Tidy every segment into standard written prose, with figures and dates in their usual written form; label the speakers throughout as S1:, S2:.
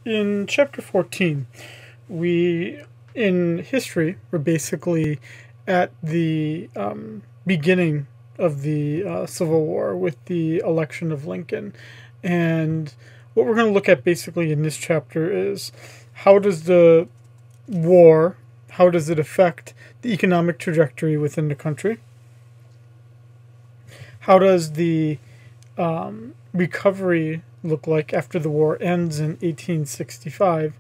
S1: In Chapter 14, in history, we're basically at the beginning of the Civil War with the election of Lincoln. And what we're going to look at basically in this chapter is how does the war, how does it affect the economic trajectory within the country? How does the recovery look like after the war ends in 1865?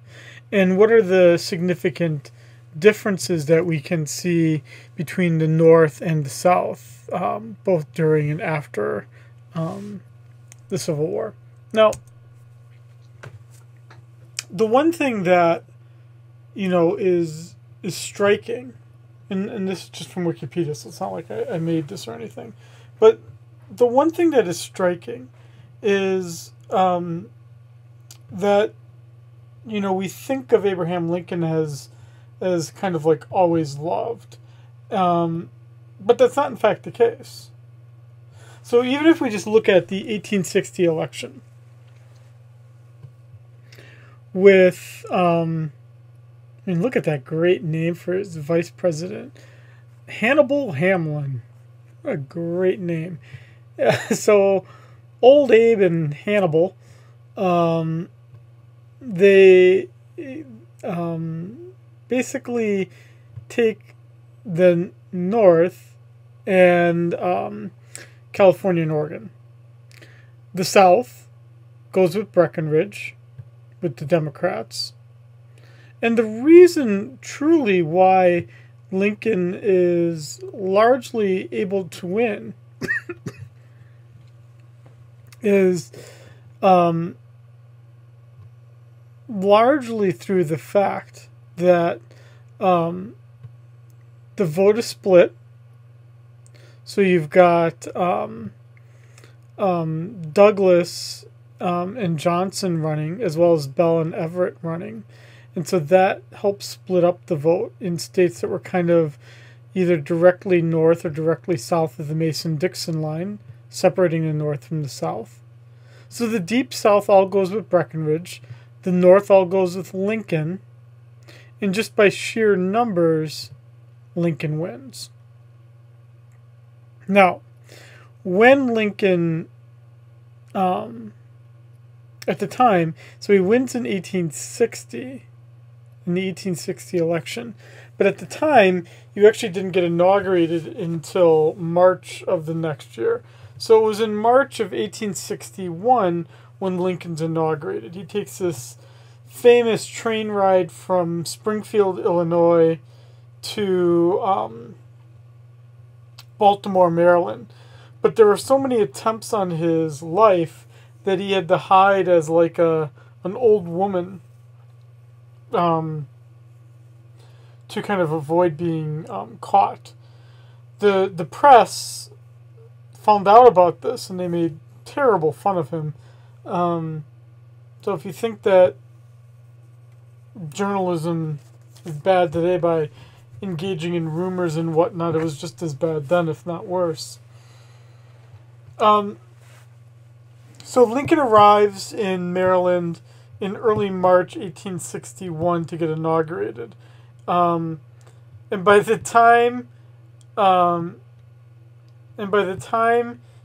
S1: And what are the significant differences that we can see between the North and the South, both during and after the Civil War? Now, the one thing that, is striking, and this is just from Wikipedia, so it's not like I made this or anything, but the one thing that is striking is that, we think of Abraham Lincoln as kind of like always loved. But that's not in fact the case. So even if we just look at the 1860 election with, look at that great name for his vice president, Hannibal Hamlin. What a great name. So old Abe and Hannibal, they basically take the North and California and Oregon. The South goes with Breckinridge, with the Democrats. And the reason truly why Lincoln is largely able to win is largely through the fact that the vote is split. So you've got Douglas and Johnson running, as well as Bell and Everett running. And so that helps split up the vote in states that were kind of either directly north or directly south of the Mason-Dixon line, separating the North from the South. So the Deep South all goes with Breckinridge. The North all goes with Lincoln. And just by sheer numbers, Lincoln wins. Now, when Lincoln, at the time, so he wins in 1860, in the 1860 election. But at the time, you actually didn't get inaugurated until March of the next year. So it was in March of 1861 when Lincoln's inaugurated. He takes this famous train ride from Springfield, Illinois to Baltimore, Maryland. But there were so many attempts on his life that he had to hide as like an old woman to kind of avoid being caught. The press found out about this and they made terrible fun of him. So if you think that journalism is bad today by engaging in rumors and whatnot, it was just as bad then, if not worse. So Lincoln arrives in Maryland in early March 1861 to get inaugurated. And by the time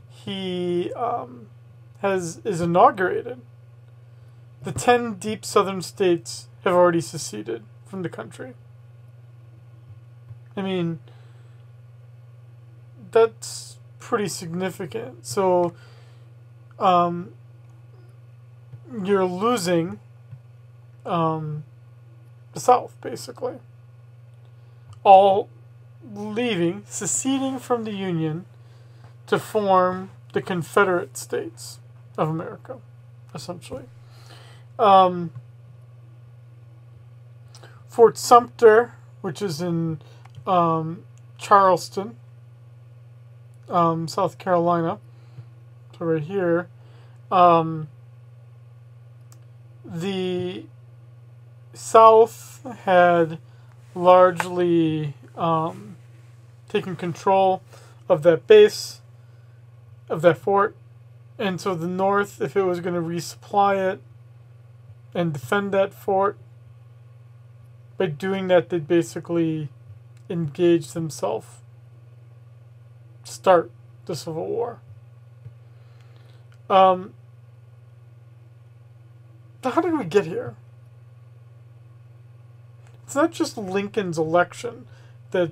S1: he is inaugurated, the 10 deep southern states have already seceded from the country. I mean, that's pretty significant. So you're losing the South, basically. All leaving, seceding from the Union to form the Confederate States of America, essentially. Fort Sumter, which is in Charleston, South Carolina, so right here, the South had largely taken control of that base, of that fort, and so the North, if it was going to resupply it, and defend that fort. By doing that, they basically engage themselves, start the Civil War. So how did we get here? It's not just Lincoln's election that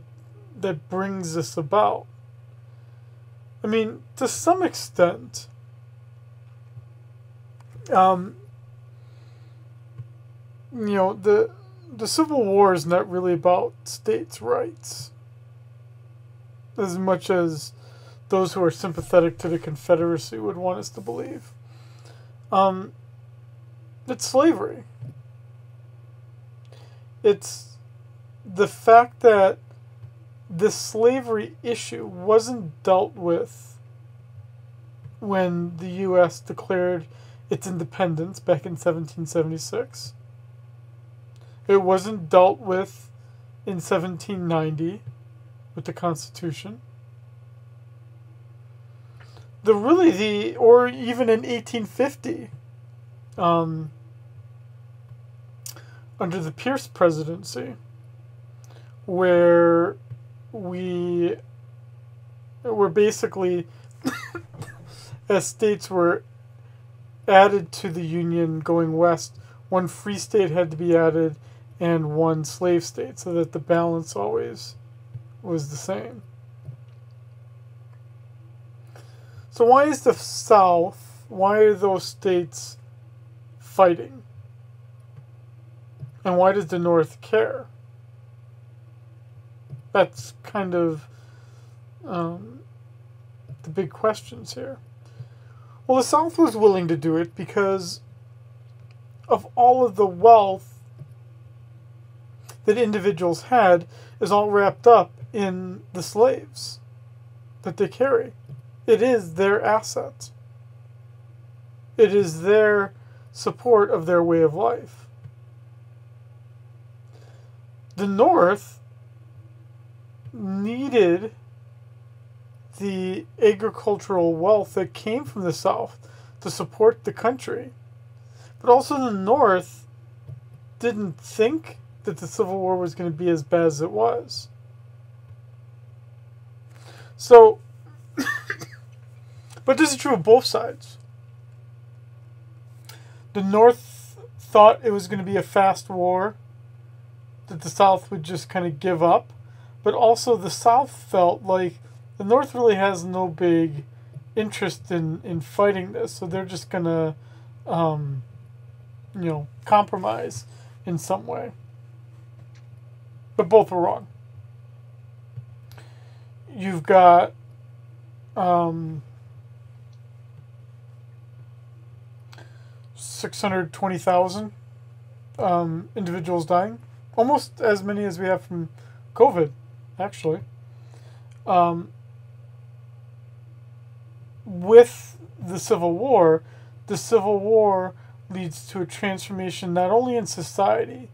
S1: brings this about. I mean, to some extent, the Civil War is not really about states' rights as much as those who are sympathetic to the Confederacy would want us to believe. It's slavery. It's the fact that the slavery issue wasn't dealt with when the U.S. declared its independence back in 1776. It wasn't dealt with in 1790 with the Constitution. Or even in 1850, under the Pierce presidency, where we were basically, as states were added to the Union going west, one free state had to be added and one slave state, so that the balance always was the same. So why is the South, why are those states fighting? And why does the North care? That's kind of the big questions here. Well, the South was willing to do it because of all of the wealth that individuals had is all wrapped up in the slaves that they carry. It is their asset. It is their support of their way of life. The North needed the agricultural wealth that came from the South to support the country. But also the North didn't think that the Civil War was going to be as bad as it was. So, but this is true of both sides. The North thought it was going to be a fast war, that the South would just kind of give up. But also the South felt like the North really has no big interest in fighting this, so they're just going to, compromise in some way. But both were wrong. You've got 620,000 individuals dying. Almost as many as we have from COVID, actually. With the Civil War leads to a transformation not only in society,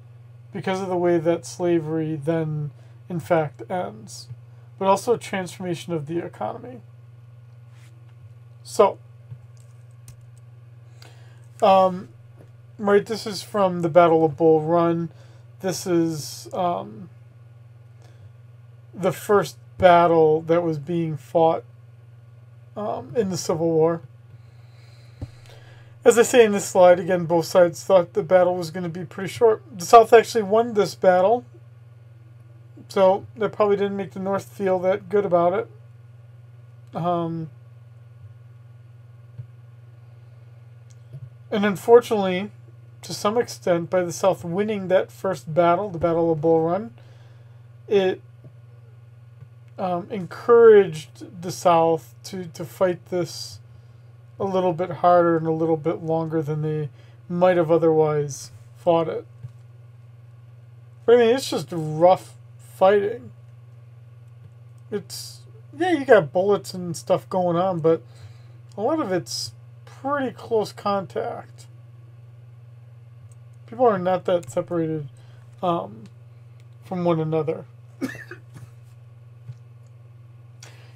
S1: because of the way that slavery then, in fact, ends, but also a transformation of the economy. So, this is from the Battle of Bull Run. This is the first battle that was being fought in the Civil War. As I say in this slide, again, both sides thought the battle was going to be pretty short. The South actually won this battle, so that probably didn't make the North feel that good about it. And unfortunately, to some extent, by the South winning that first battle, the Battle of Bull Run, it encouraged the South to fight this a little bit harder and a little bit longer than they might have otherwise fought it. But I mean, it's just rough fighting. It's, yeah, you got bullets and stuff going on, but a lot of it's pretty close contact. People are not that separated from one another.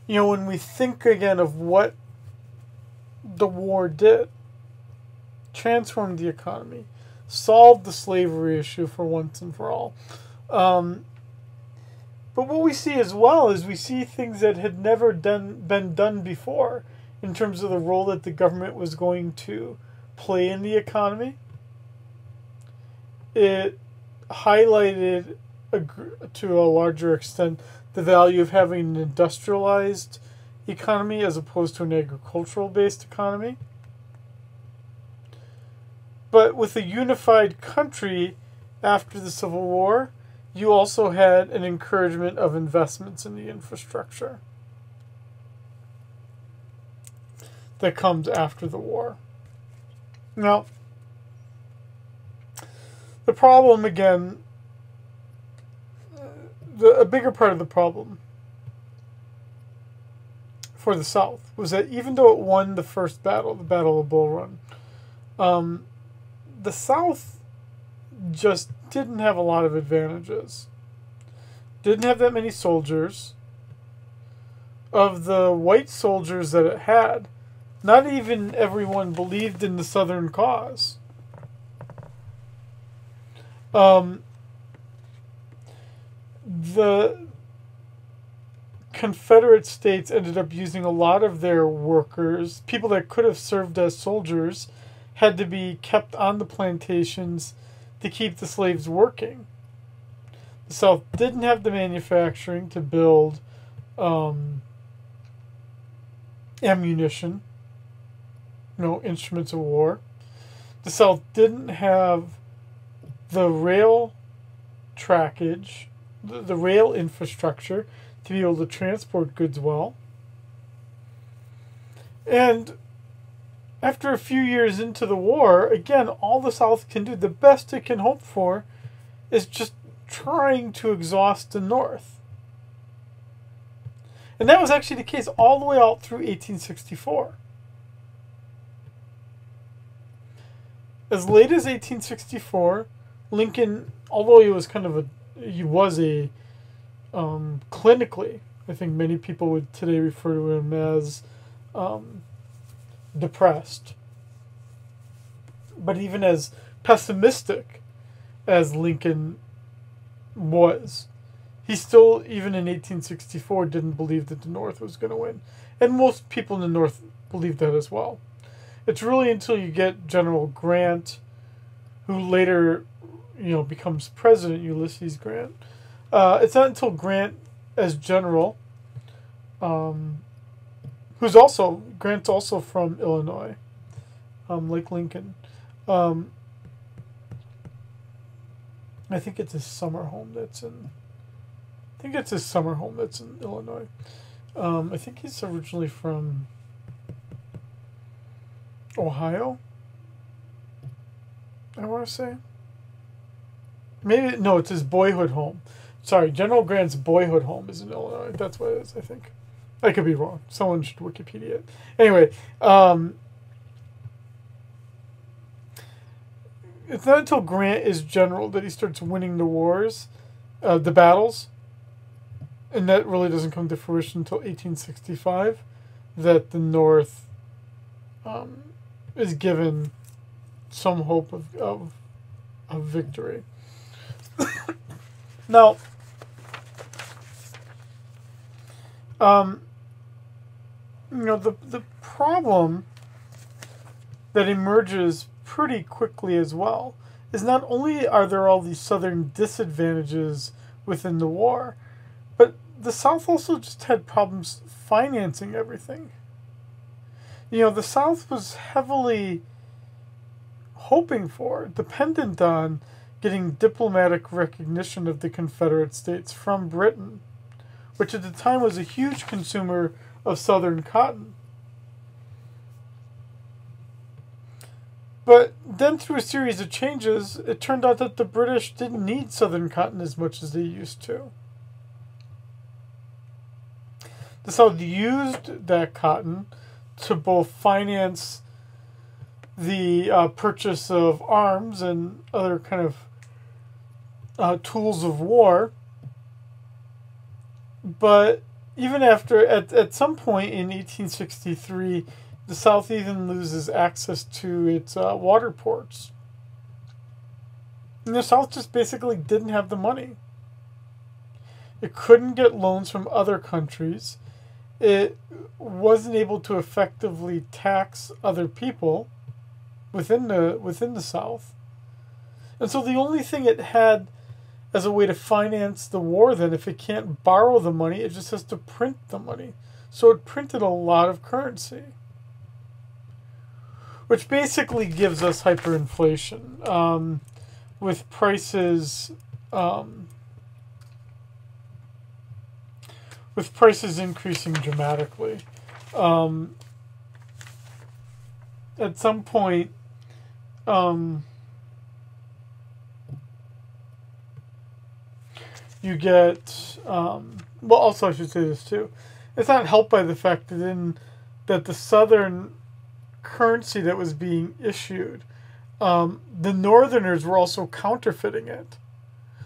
S1: When we think again of what the war did, transformed the economy, solved the slavery issue for once and for all. But what we see as well is we see things that had never been done before in terms of the role that the government was going to play in the economy. It highlighted, to a larger extent, the value of having an industrialized economy as opposed to an agricultural-based economy. But with a unified country after the Civil War, you also had an encouragement of investments in the infrastructure that comes after the war. Now, the problem, again, a bigger part of the problem for the South was that even though it won the first battle, the Battle of Bull Run, the South just didn't have a lot of advantages. Didn't have that many soldiers. Of the white soldiers that it had, not even everyone believed in the Southern cause. The Confederate States ended up using a lot of their workers, people that could have served as soldiers, had to be kept on the plantations to keep the slaves working. The South didn't have the manufacturing to build ammunition, instruments of war. The South didn't have the rail trackage, the rail infrastructure to be able to transport goods well. And after a few years into the war, again, all the South can do, the best it can hope for, is just trying to exhaust the North. And that was actually the case all the way out through 1864. As late as 1864, Lincoln, although he was clinically, I think many people would today refer to him as depressed. But even as pessimistic as Lincoln was, he still, even in 1864, didn't believe that the North was going to win. And most people in the North believed that as well. It's really until you get General Grant, who later, becomes President, Ulysses Grant. It's not until Grant as general, Grant's also from Illinois, like Lincoln. I think it's his summer home that's in Illinois. I think he's originally from Ohio, I want to say. No, it's his boyhood home. Sorry, General Grant's boyhood home is in Illinois. That's what it is, I think. I could be wrong. Someone should Wikipedia it. Anyway, it's not until Grant is general that he starts winning the wars, the battles, and that really doesn't come to fruition until 1865, that the North is given some hope of victory. Now, the problem that emerges pretty quickly as well is not only are there all these Southern disadvantages within the war, but the South also just had problems financing everything. The South was heavily dependent on getting diplomatic recognition of the Confederate States from Britain, which at the time was a huge consumer of Southern cotton. But then through a series of changes, it turned out that the British didn't need Southern cotton as much as they used to. The South used that cotton to both finance the purchase of arms and other kind of tools of war. But even at some point in 1863, the South even loses access to its water ports. And the South just basically didn't have the money. It couldn't get loans from other countries. It wasn't able to effectively tax other people within the South. And so the only thing it had as a way to finance the war then, if it can't borrow the money, it just has to print the money. So it printed a lot of currency, which basically gives us hyperinflation, with prices increasing dramatically. At some point, you get, well, also I should say this too. It's not helped by the fact that the southern currency that was being issued, the northerners were also counterfeiting it.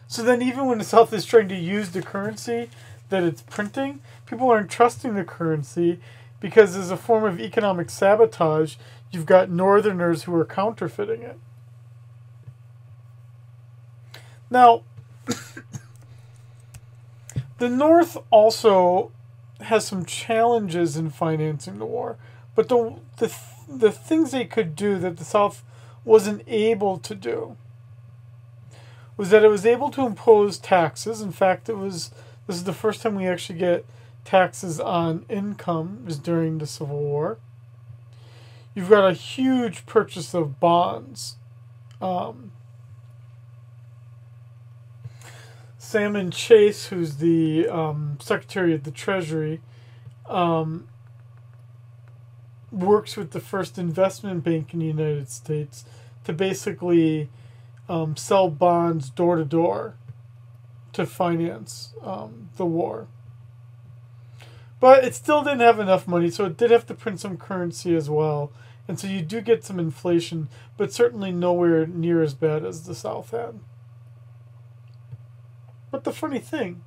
S1: So then even when the South is trying to use the currency that it's printing, people aren't trusting the currency because as a form of economic sabotage, you've got northerners who are counterfeiting it. Now, the North also has some challenges in financing the war, but the things they could do that the South wasn't able to do was that it was able to impose taxes. In fact, this is the first time we actually get taxes on income is during the Civil War. You've got a huge purchase of bonds. Salmon Chase, who's the Secretary of the Treasury, works with the first investment bank in the United States to basically sell bonds door to door to finance the war. But it still didn't have enough money, so it did have to print some currency as well. And so you do get some inflation, but certainly nowhere near as bad as the South had. But the funny thing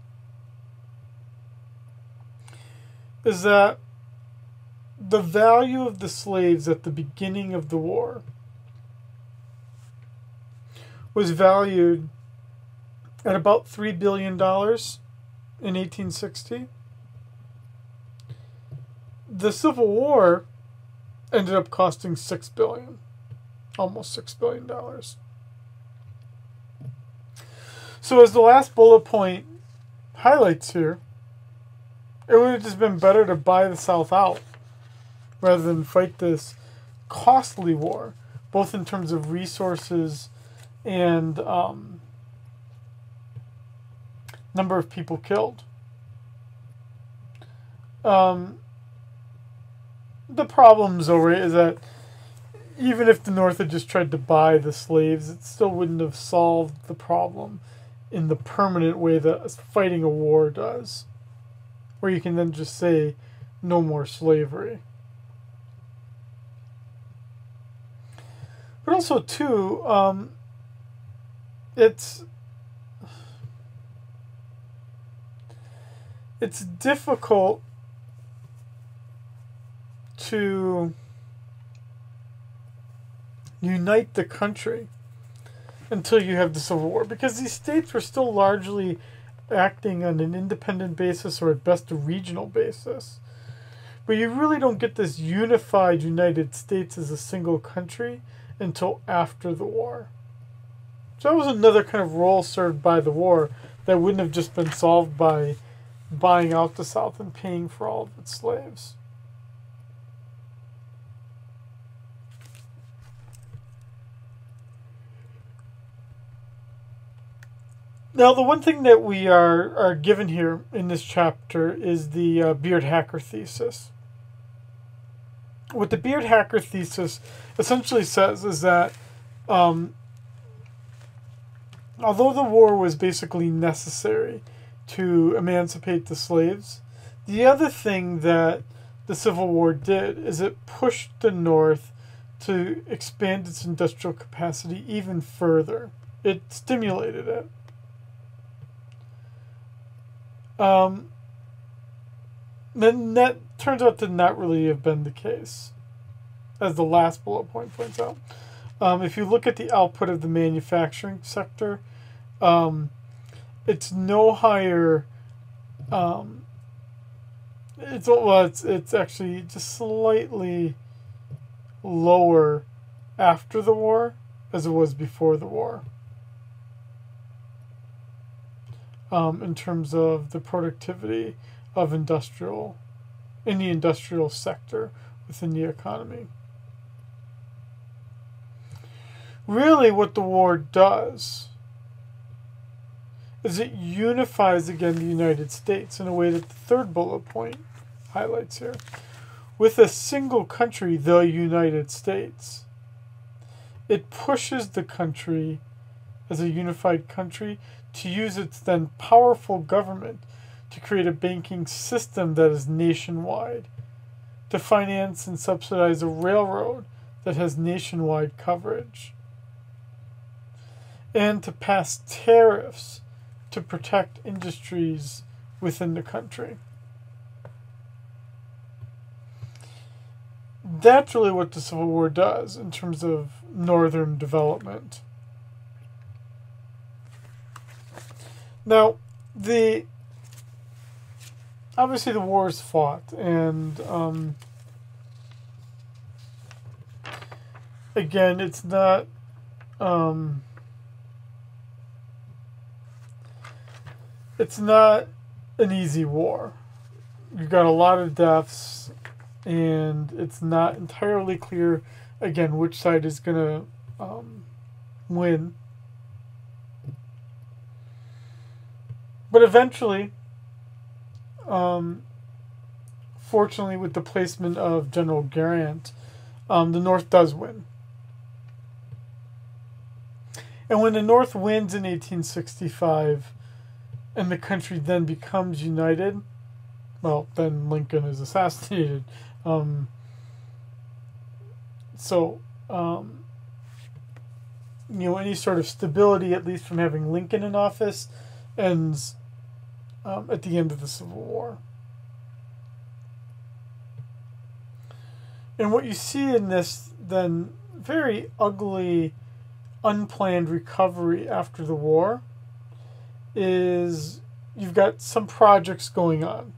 S1: is that the value of the slaves at the beginning of the war was valued at about $3 billion in 1860. The Civil War ended up costing $6 billion, almost $6 billion. So as the last bullet point highlights here, it would have just been better to buy the South out rather than fight this costly war, both in terms of resources and number of people killed. The problem, though, is that even if the North had just tried to buy the slaves, it still wouldn't have solved the problem in the permanent way that fighting a war does, where you can then just say no more slavery. But also, too, it's difficult to unite the country until you have the Civil War, because these states were still largely acting on an independent basis or at best a regional basis. But you really don't get this unified United States as a single country until after the war. So that was another kind of role served by the war that wouldn't have just been solved by buying out the South and paying for all of its slaves. Now, the one thing that we are given here in this chapter is the Beard-Hacker thesis. What the Beard-Hacker thesis essentially says is that although the war was basically necessary to emancipate the slaves, the other thing that the Civil War did is it pushed the North to expand its industrial capacity even further. It stimulated it. Then that turns out to not really have been the case, as the last bullet point points out. If you look at the output of the manufacturing sector, it's no higher. It's actually just slightly lower after the war as it was before the war. In terms of the productivity of in the industrial sector within the economy. Really what the war does is it unifies again the United States in a way that the third bullet point highlights here. With a single country, the United States, it pushes the country as a unified country to use its then powerful government to create a banking system that is nationwide, to finance and subsidize a railroad that has nationwide coverage, and to pass tariffs to protect industries within the country. That's really what the Civil War does in terms of northern development. Now, obviously the war is fought, and again, it's not an easy war. You've got a lot of deaths, and it's not entirely clear, again, which side is going to win. But eventually, fortunately, with the placement of General Grant, the North does win. And when the North wins in 1865, and the country then becomes united, well, then Lincoln is assassinated. Any sort of stability, at least from having Lincoln in office, ends at the end of the Civil War. And what you see in this then very ugly, unplanned recovery after the war is you've got some projects going on,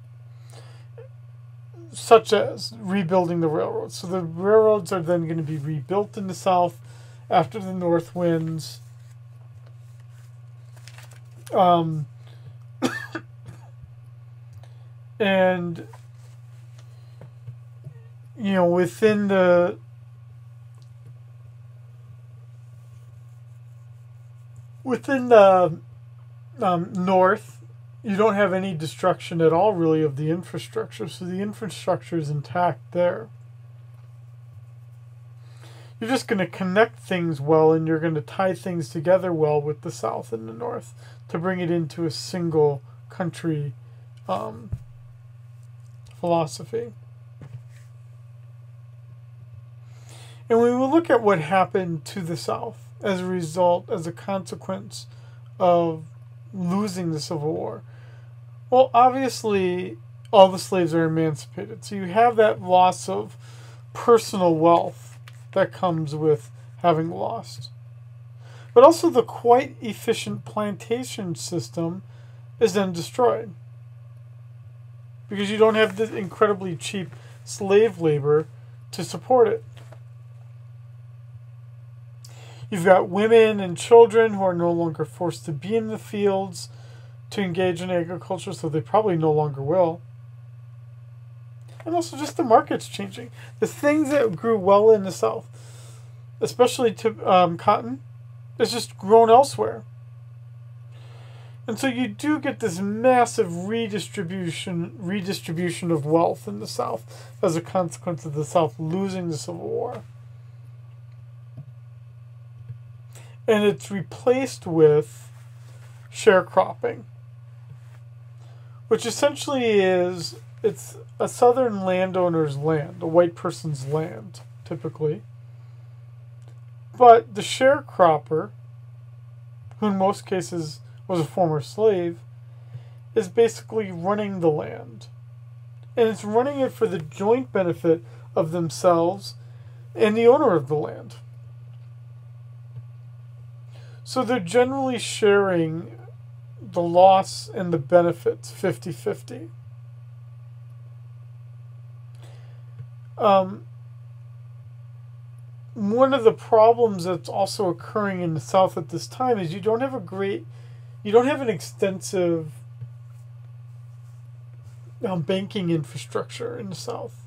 S1: such as rebuilding the railroads. So the railroads are then going to be rebuilt in the South after the North wins. And within the North, you don't have any destruction at all, really, of the infrastructure. So the infrastructure is intact there. You're just going to connect things well, and you're going to tie things together well with the South and the North to bring it into a single country philosophy. And when we look at what happened to the South as a result, as a consequence of losing the Civil War, well, obviously, all the slaves are emancipated. So you have that loss of personal wealth that comes with having lost. But also the quite efficient plantation system is then destroyed, because you don't have the incredibly cheap slave labor to support it. You've got women and children who are no longer forced to be in the fields to engage in agriculture, so they probably no longer will. And also just the market's changing. The things that grew well in the South, especially cotton, is just grown elsewhere. And so you do get this massive redistribution of wealth in the South as a consequence of the South losing the Civil War. And it's replaced with sharecropping, which essentially it's a southern landowner's land, a white person's land, typically. But the sharecropper, who in most cases was a former slave, is basically running the land. And it's running it for the joint benefit of themselves and the owner of the land. So they're generally sharing the loss and the benefits 50-50. One of the problems that's also occurring in the South at this time is you don't have an extensive banking infrastructure in the South.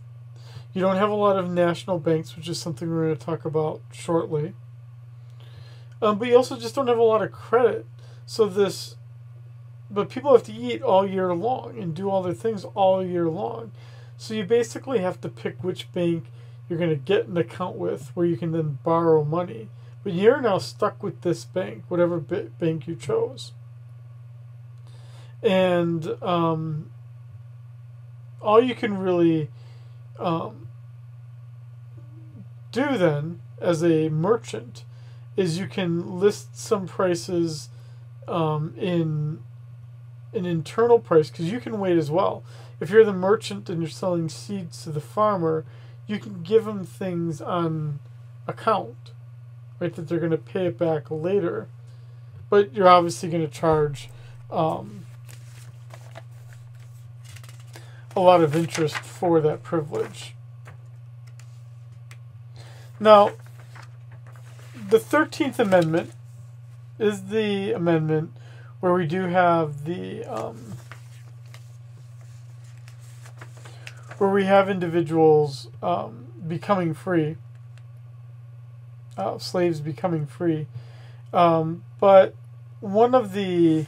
S1: You don't have a lot of national banks, which is something we're going to talk about shortly. But you also just don't have a lot of credit. But people have to eat all year long and do all their things all year long. So you basically have to pick which bank you're going to get an account with where you can then borrow money. But you're now stuck with this bank, whatever bank you chose. And all you can really do then as a merchant is you can list some prices in an internal price, because you can wait as well. If you're the merchant and you're selling seeds to the farmer, you can give them things on account, right, that they're going to pay it back later. But you're obviously going to charge a lot of interest for that privilege. Now, the 13th Amendment is the amendment where we do have the where we have individuals becoming free, slaves becoming free. But one of the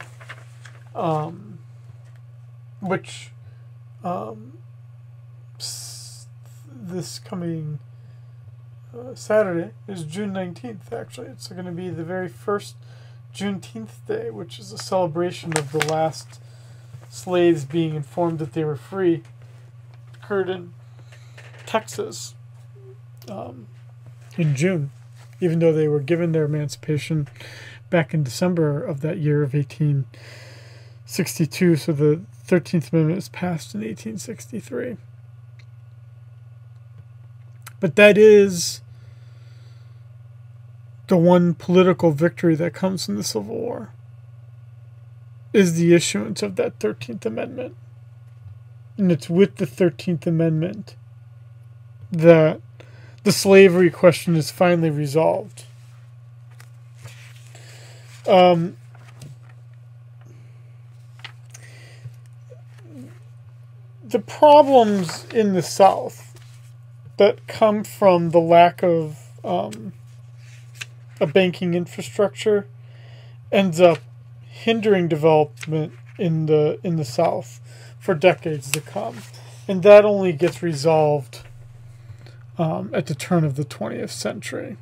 S1: this coming Saturday is June 19th, actually. It's going to be the very first Juneteenth Day, which is a celebration of the last slaves being informed that they were free. Occurred in Texas in June, even though they were given their emancipation back in December of that year of 1862. So the 13th Amendment was passed in 1863. But that is the one political victory that comes from the Civil War, is the issuance of that 13th Amendment. And it's with the 13th Amendment that the slavery question is finally resolved. The problems in the South that come from the lack of a banking infrastructure ends up hindering development in the South for decades to come, and that only gets resolved at the turn of the 20th century.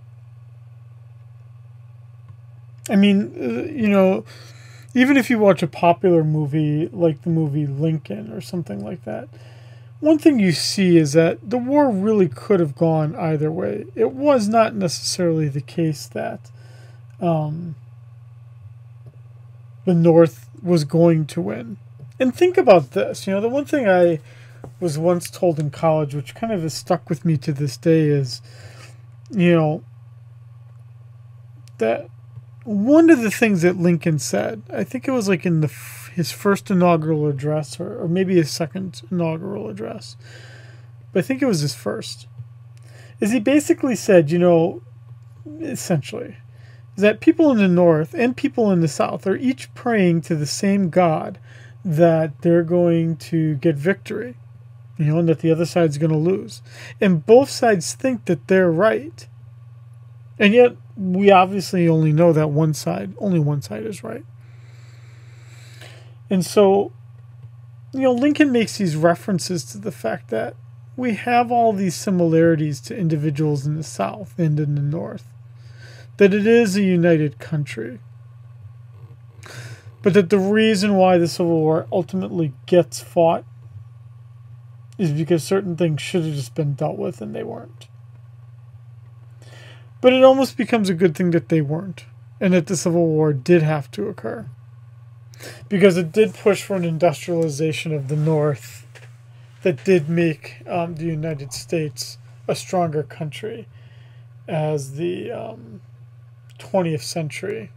S1: I mean, even if you watch a popular movie like the movie Lincoln or something like that, one thing you see is that the war really could have gone either way. It was not necessarily the case that the North was going to win. And think about this. The one thing I was once told in college, which kind of has stuck with me to this day, is, that one of the things that Lincoln said, I think it was like in his first inaugural address, or maybe his second inaugural address, but I think it was his first, is he basically said, essentially, is that people in the North and people in the South are each praying to the same God that they're going to get victory, and that the other side's going to lose. And both sides think that they're right. And yet, we obviously only know that only one side is right. And so, Lincoln makes these references to the fact that we have all these similarities to individuals in the South and in the North. That it is a united country. But that the reason why the Civil War ultimately gets fought is because certain things should have just been dealt with and they weren't. But it almost becomes a good thing that they weren't, and that the Civil War did have to occur. Because it did push for an industrialization of the North that did make the United States a stronger country as the 20th century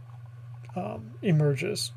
S1: emerges.